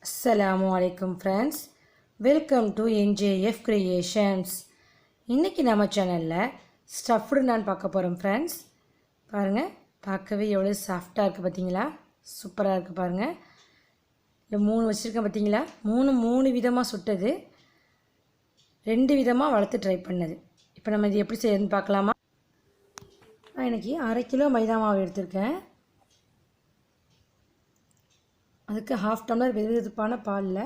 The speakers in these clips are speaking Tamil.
Assalamualaikum friends, welcome to Njfcreations. இன்னைக்கு நம்ம சேனல்ல ஸ்டஃப்டு நான் பார்க்க போறோம் friends. பாருங்க, பார்க்கவே எவ்வளவு சாஃப்ட்டா இருக்கு பாத்தீங்களா? சூப்பரா இருக்கு பாருங்க. இந்த மூணு வச்சிருக்கேன் பாத்தீங்களா? மூணு விதமா சுட்டது. ரெண்டு விதமா வளர்த்து ட்ரை பண்ணது. இப்போ நம்ம இது எப்படி செய்யறதுன்னு பார்க்கலாமா? நான் இன்னைக்கு 1/2 கிலோ மைதா மாவு எடுத்துர்க்கேன். அதுக்கு 1/2 டம்ளர் வெதுவெதுப்பான பாலில்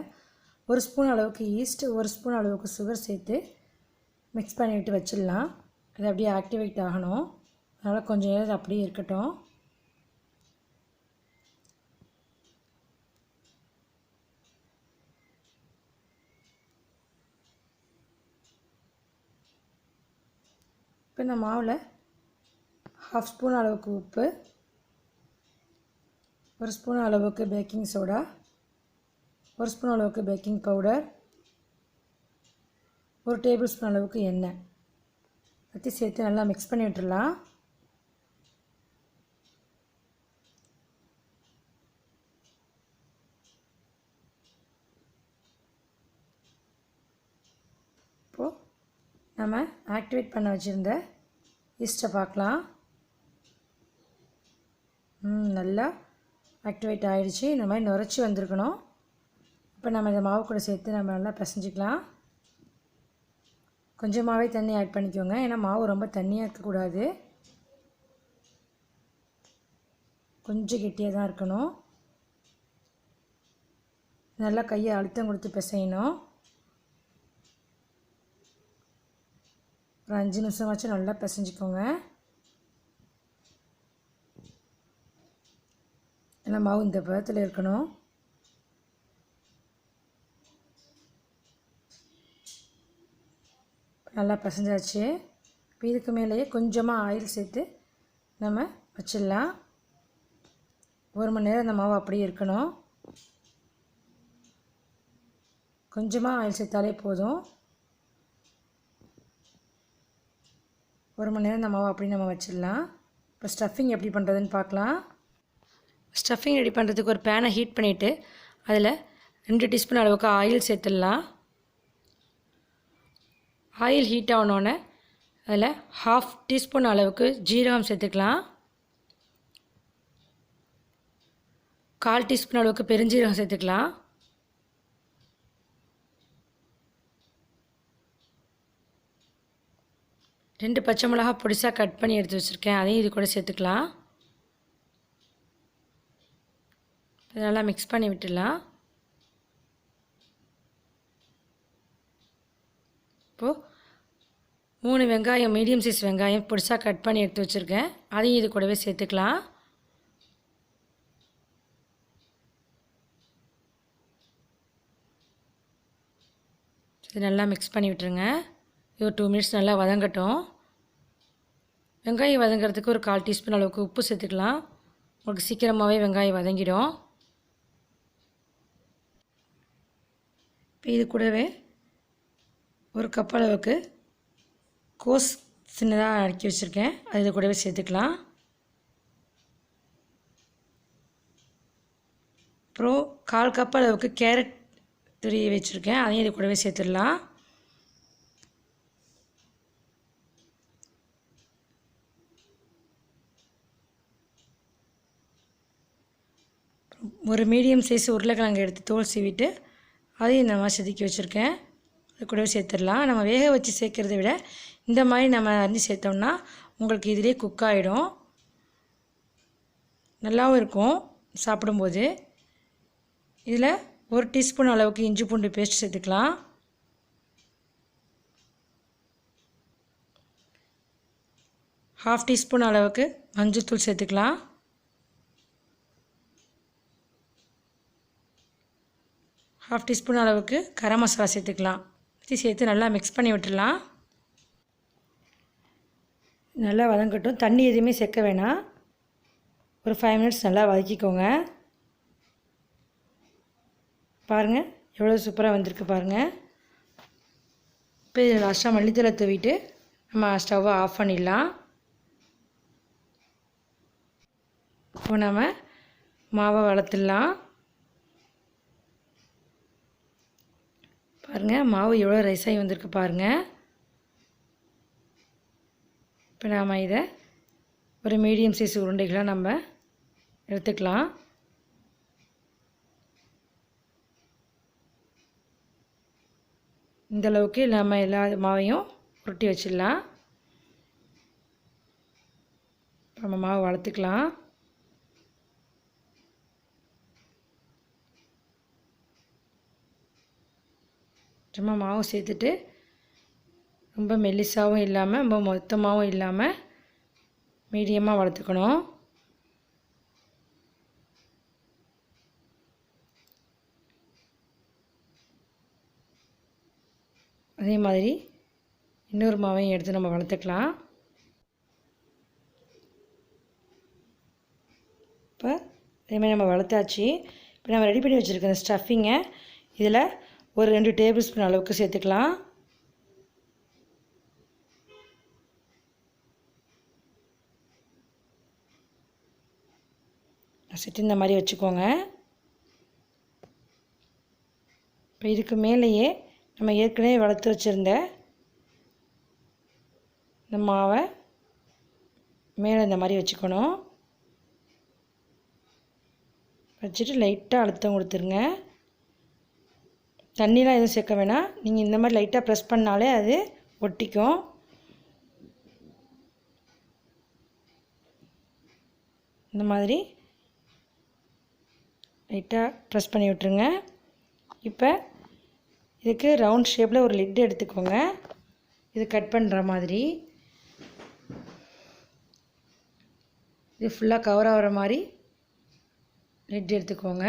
1 ஸ்பூன் அளவுக்கு ஈஸ்ட் 1 ஸ்பூன் அளவுக்கு சுகர் சேர்த்து மிக்ஸ் பண்ணி விட்டு வச்சிடலாம். அது அப்படியே ஆக்டிவேட் ஆகணும். அதனால் கொஞ்சம் நேரம் அப்படியே இருக்கட்டும். இப்போ இந்த மாவில் 1/2 ஸ்பூன் அளவுக்கு உப்பு, 1 ஸ்பூன் அளவுக்கு பேக்கிங் சோடா, 1 ஸ்பூன் அளவுக்கு பேக்கிங் பவுடர், 1 டேபிள் ஸ்பூன் அளவுக்கு எண்ணெய் பற்றி சேர்த்து நல்லா மிக்ஸ் பண்ணி விட்டுடலாம். இப்போது நம்ம ஆக்டிவேட் பண்ண வச்சுருந்த ஈஸ்ட்டை பார்க்கலாம். நல்லா ஆக்டிவேட் ஆகிடுச்சு. இந்த மாதிரி நுரைச்சி வந்திருக்கணும். இப்போ நம்ம இந்த மாவு கூட சேர்த்து நம்ம நல்லா பிசைஞ்சிக்கலாம். கொஞ்சமாகவே தண்ணி ஆட் பண்ணிக்கோங்க, ஏன்னா மாவு ரொம்ப தண்ணியாக இருக்கக்கூடாது, கொஞ்சம் கெட்டியாக தான் இருக்கணும். நல்லா கையை அழுத்தம் கொடுத்து பிசையணும். ஒரு 5 நிமிஷமாச்சும் நல்லா பிசைஞ்சிக்கோங்க. ஏன்னா மாவு இந்த பதத்தில் இருக்கணும். நல்லா பிசைஞ்சாச்சு. இப்போ இதுக்கு மேலேயே கொஞ்சமாக ஆயில் சேர்த்து நம்ம வச்சிடலாம். 1 மணி நேரம் அந்த மாவு அப்படியே இருக்கணும். கொஞ்சமாக ஆயில் சேர்த்தாலே போதும். 1 மணி நேரம் இந்த மாவு அப்படி நம்ம வச்சிடலாம். இப்போ ஸ்டஃபிங் எப்படி பண்ணுறதுன்னு பார்க்கலாம். ஸ்டஃபிங் ரெடி பண்ணுறதுக்கு ஒரு பேனை ஹீட் பண்ணிவிட்டு அதில் 2 டீஸ்பூன் அளவுக்கு ஆயில் சேர்த்துடலாம். ஆயில் ஹீட் ஆகணுன்னே அதில் 1/2 டீஸ்பூன் அளவுக்கு ஜீரகம் சேர்த்துக்கலாம். 1/4 டீஸ்பூன் அளவுக்கு பெருஞ்சீரகம் சேர்த்துக்கலாம். ரெண்டு பச்சை மிளகா பொடிசாக கட் பண்ணி எடுத்து வச்சுருக்கேன், அதையும் இது கூட சேர்த்துக்கலாம். நல்லா மிக்ஸ் பண்ணி விட்டுடலாம். இப்போது 3 வெங்காயம், மீடியம் சைஸ் வெங்காயம் பொடிசாக கட் பண்ணி எடுத்து வச்சுருக்கேன், அதையும் இது கூடவே சேர்த்துக்கலாம். இது நல்லா மிக்ஸ் பண்ணி விட்டுருங்க. இது ஒரு 2 மினிட்ஸ் நல்லா வதங்கட்டும். வெங்காயம் வதங்கிறதுக்கு ஒரு 1/4 டீஸ்பூன் அளவுக்கு உப்பு சேர்த்துக்கலாம். உங்களுக்கு சீக்கிரமாகவே வெங்காயம் வதங்கிடும். இப்போ இது கூடவே 1 கப் அளவுக்கு கோஸ் சின்னதாக நறுக்கி வச்சுருக்கேன், அது இது கூடவே சேர்த்துக்கலாம். அப்புறம் 1/4 கப் அளவுக்கு கேரட் துருவி வச்சுருக்கேன், அதையும் இது கூடவே சேர்த்துடலாம். ஒரு மீடியம் சைஸ் உருளைக்கிழங்கு எடுத்து தோல் சீவிட்டு அதையும் இந்த மாதிரி செதுக்கி வச்சுருக்கேன், அது கூடவே சேர்த்துடலாம். நம்ம வேக வச்சு சேர்க்குறத விட இந்த மாதிரி நம்ம அரிஞ்சு சேர்த்தோம்னா உங்களுக்கு இதிலே குக் ஆகிடும், நல்லாவும் இருக்கும் சாப்பிடும்போது. இதில் 1 டீஸ்பூன் அளவுக்கு இஞ்சி பூண்டு பேஸ்ட் சேர்த்துக்கலாம். 1/2 டீஸ்பூன் அளவுக்கு மஞ்சள்தூள் சேர்த்துக்கலாம். 1/2 டீஸ்பூன் அளவுக்கு கரம் மசாலா சேர்த்துக்கலாம். சேர்த்து நல்லா மிக்ஸ் பண்ணி விட்டுடலாம். நல்லா வதங்கட்டும். தண்ணி எதுவுமே சேர்க்க வேணாம். ஒரு 5 மினிட்ஸ் நல்லா வதக்கிக்கோங்க. பாருங்கள் எவ்வளோ சூப்பராக வந்திருக்கு பாருங்கள். இப்போ இதில் லாஸ்ட்டாக மல்லித்தலை தூவிட்டு நம்ம ஸ்டவ்வை ஆஃப் பண்ணிடலாம். இப்போ நம்ம மாவை வளர்த்துடலாம். பாருங்கள் மாவு எவ்வளோ ரைஸாகி வந்திருக்கு பாருங்கள். இப்போ நாம் இதை ஒரு மீடியம் சைஸ் உருண்டைகளாக நம்ம எடுத்துக்கலாம். இந்த அளவுக்கு நம்ம எல்லா மாவையும் உருட்டி வச்சிடலாம். நம்ம மாவு வளர்த்துக்கலாம். சும்மா மாவு சேர்த்துட்டு ரொம்ப மெல்லிசாவும் இல்லாமல் ரொம்ப மொத்தமாகவும் இல்லாமல் மீடியமாக வளர்த்துக்கணும். அதே மாதிரி இன்னொரு மாவையும் எடுத்து நம்ம வளர்த்துக்கலாம். இப்போ அதே மாதிரி நம்ம வளர்த்தாச்சு. இப்போ நம்ம ரெடி பண்ணி வச்சுருக்க அந்த ஸ்டஃபிங்கை இதில் ஒரு 2 டேபிள் ஸ்பூன் அளவுக்கு சேர்த்துக்கலாம். சேர்த்து இந்த மாதிரி வச்சுக்கோங்க. இப்போ இதுக்கு மேலேயே நம்ம ஏற்கனவே வளர்த்து வச்சுருந்த இந்த மாவை மேலே இந்த மாதிரி வச்சுக்கணும். வச்சுட்டு லைட்டாக அழுத்தம் கொடுத்துருங்க. தண்ணிலாம் எதுவும் சேர்க்க வேணாம். நீங்கள் இந்த மாதிரி லைட்டாக ப்ரெஸ் பண்ணாலே அது ஒட்டிக்கும். இந்த மாதிரி லைட்டாக ப்ரெஸ் பண்ணி விட்டுருங்க. இப்போ இதுக்கு ரவுண்ட் ஷேப்பில் ஒரு லிட் எடுத்துக்கோங்க. இது கட் பண்ணுற மாதிரி இது ஃபுல்லாக கவர் ஆகிற மாதிரி லிட் எடுத்துக்கோங்க.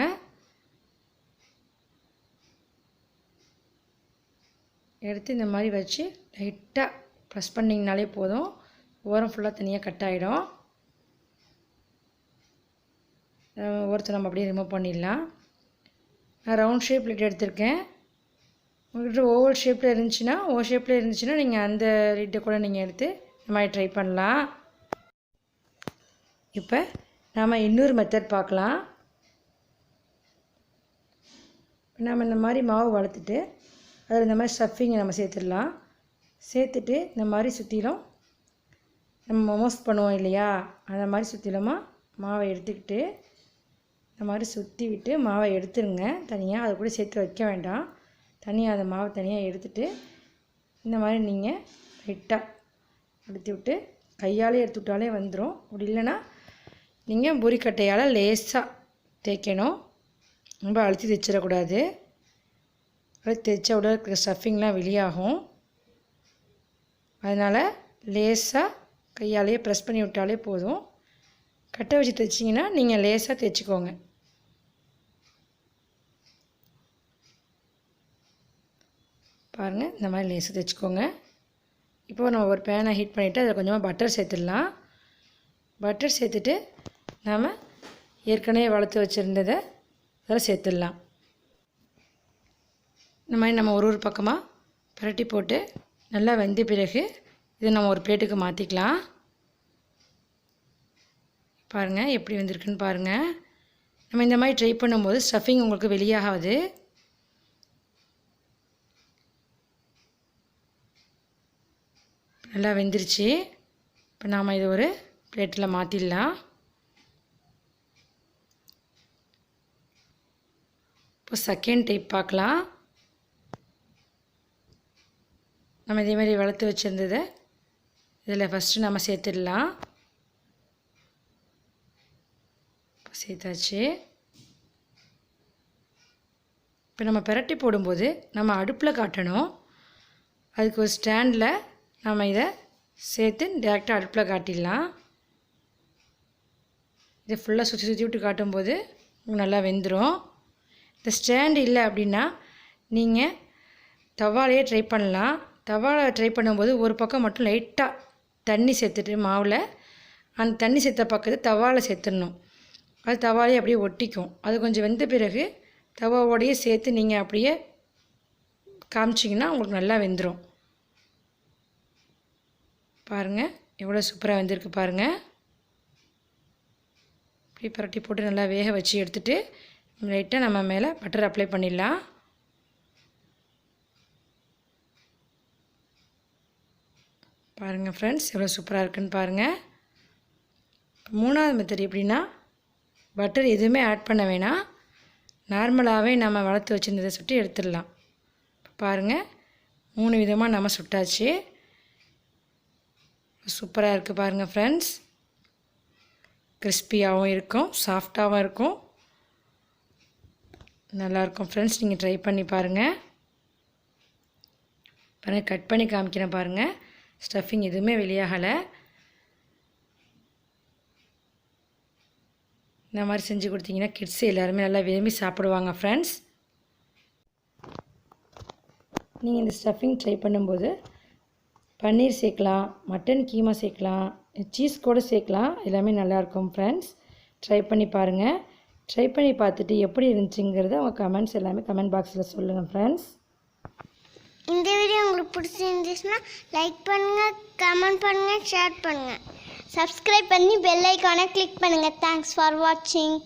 எடுத்து இந்த மாதிரி வச்சு லைட்டாக ப்ரெஸ் பண்ணிங்கனாலே போதும். ஓரம் ஃபுல்லாக தனியாக கட் ஆகிடும். ஓரத்தை நம்ம அப்படியே ரிமூவ் பண்ணிடலாம். நான் ரவுண்ட் ஷேப் லிட் எடுத்திருக்கேன். உங்கள்கிட்ட ஓவல் ஷேப்பில் இருந்துச்சுன்னா நீங்கள் அந்த லிட்டை கூட நீங்கள் எடுத்து இந்த மாதிரி ட்ரை பண்ணலாம். இப்போ நாம் இன்னொரு மெத்தட் பார்க்கலாம். நம்ம இந்த மாதிரி மாவு வளர்த்துட்டு அதில் இந்த மாதிரி ஸ்டஃபிங்கை நம்ம சேர்த்துடலாம். சேர்த்துட்டு இந்த மாதிரி சுற்றிலும் நம்ம மோமோஸ் பண்ணுவோம் இல்லையா, அந்த மாதிரி சுற்றிலுமா மாவை எடுத்துக்கிட்டு இந்த மாதிரி சுற்றி விட்டு மாவை எடுத்துருங்க. தனியாக அதை கூட சேர்த்து வைக்க வேண்டாம். தனியாக அந்த மாவை தனியாக எடுத்துகிட்டு இந்த மாதிரி நீங்கள் லைட்டாக எடுத்து விட்டு கையாலே எடுத்து விட்டாலே வந்துடும். அப்படி இல்லைன்னா நீங்கள் பூரிக்கட்டையால் லேசாக தேய்க்கணும். ரொம்ப அழுத்தி தைச்சிடக்கூடாது. தைச்சா உள்ள இருக்கிற ஸ்டஃபிங்லாம் வெளியாகும். அதனால் லேசாக கையாலேயே ப்ரெஸ் பண்ணி விட்டாலே போதும். கட்டை வச்சு தைச்சிங்கன்னா நீங்கள் லேசாக தைச்சிக்கோங்க. பாருங்கள், இந்த மாதிரி லேசாக தைச்சிக்கோங்க. இப்போது நம்ம ஒரு பேனை ஹீட் பண்ணிவிட்டு அதில் கொஞ்சமாக பட்டர் சேர்த்துடலாம். பட்டர் சேர்த்துட்டு நாம் ஏற்கனவே வளர்த்து வச்சுருந்ததை அதில் சேர்த்துடலாம். இந்த மாதிரி நம்ம ஒரு பக்கமாக பரட்டி போட்டு நல்லா வெந்த பிறகு இதை நம்ம ஒரு பிளேட்டுக்கு மாற்றிக்கலாம். பாருங்கள் எப்படி வந்திருக்குன்னு பாருங்கள். நம்ம இந்த மாதிரி ட்ரை பண்ணும்போது ஸ்டஃபிங் உங்களுக்கு வெளியாகாது. நல்லா வெந்துருச்சு. இப்போ நாம் இதை ஒரு பிளேட்டில் மாற்றிடலாம். இப்போ செகண்ட் டைப் பார்க்கலாம். நம்ம இதே மாதிரி வளர்த்து வச்சுருந்ததை இதில் ஃபஸ்ட்டு நம்ம சேர்த்துடலாம். சேர்த்தாச்சு. இப்போ நம்ம பிரட்டி போடும்போது நம்ம அடுப்பில் காட்டணும். அதுக்கு ஒரு ஸ்டாண்டில் நம்ம இதை சேர்த்து டேரெக்டாக அடுப்பில் காட்டிடலாம். இதை ஃபுல்லாக சுற்றி சுற்றி விட்டு காட்டும்போது நல்லா வெந்துடும். இந்த ஸ்டாண்டு இல்லை அப்படின்னா நீங்கள் தவாலையே ட்ரை பண்ணலாம். தவாலை ட்ரை பண்ணும்போது ஒரு பக்கம் மட்டும் லைட்டாக தண்ணி சேர்த்துட்டு மாவில் அந்த தண்ணி சேர்த்த பக்கத்தை தவாவில் சேர்த்துடணும். அது தவாலே அப்படியே ஒட்டிக்கும். அது கொஞ்சம் வெந்த பிறகு தவாவோடையே சேர்த்து நீங்கள் அப்படியே காமிச்சிங்கன்னா உங்களுக்கு நல்லா வெந்துடும். பாருங்கள் எவ்வளோ சூப்பராக வெந்திருக்கு பாருங்கள். இப்படி பரட்டி போட்டு நல்லா வேக வச்சு எடுத்துகிட்டு லைட்டாக நம்ம மேலே பட்டர் அப்ளை பண்ணிடலாம். பாருங்கள் ஃப்ரெண்ட்ஸ் எவ்வளோ சூப்பராக இருக்குன்னு பாருங்கள். மூணாவது மெத்தட் எப்படின்னா பட்டர் எதுவுமே ஆட் பண்ண வேணாம், நார்மலாகவே நம்ம வளர்த்து வச்சுருந்ததை சுட்டு எடுத்துடலாம். பாருங்கள் 3 விதமாக நம்ம சுட்டாச்சு. சூப்பராக இருக்குது பாருங்கள் ஃப்ரெண்ட்ஸ். கிறிஸ்பியாகவும் இருக்கும், சாஃப்டாகவும் இருக்கும், நல்லாயிருக்கும் ஃப்ரெண்ட்ஸ். நீங்கள் ட்ரை பண்ணி பாருங்கள். பாருங்கள் கட் பண்ணி காமிக்கிறேன் பாருங்கள். ஸ்டஃபிங் எதுவுமே வெளியாகலை. இந்த மாதிரி செஞ்சு கொடுத்தீங்கன்னா கிட்ஸ் எல்லாருமே நல்லா விரும்பி சாப்பிடுவாங்க ஃப்ரெண்ட்ஸ். நீங்கள் இந்த ஸ்டஃபிங் ட்ரை பண்ணும்போது பன்னீர் சேர்க்கலாம், மட்டன் கீமா சேர்க்கலாம், சீஸ் கூட சேர்க்கலாம். எல்லாமே நல்லாயிருக்கும் ஃப்ரெண்ட்ஸ். ட்ரை பண்ணி பாருங்கள். ட்ரை பண்ணி பார்த்துட்டு எப்படி இருந்துச்சுங்கிறத உங்கள் கமெண்ட்ஸ் எல்லாமே கமெண்ட் பாக்ஸில் சொல்லுங்கள் ஃப்ரெண்ட்ஸ். இந்த வீடியோ உங்களுக்கு பிடிச்சிருந்துச்சுன்னா லைக் பண்ணுங்கள், கமெண்ட் பண்ணுங்கள், ஷேர் பண்ணுங்கள், சப்ஸ்கிரைப் பண்ணி பெல் ஐக்கானை கிளிக் பண்ணுங்கள். தேங்க்ஸ் ஃபார் வாட்சிங்.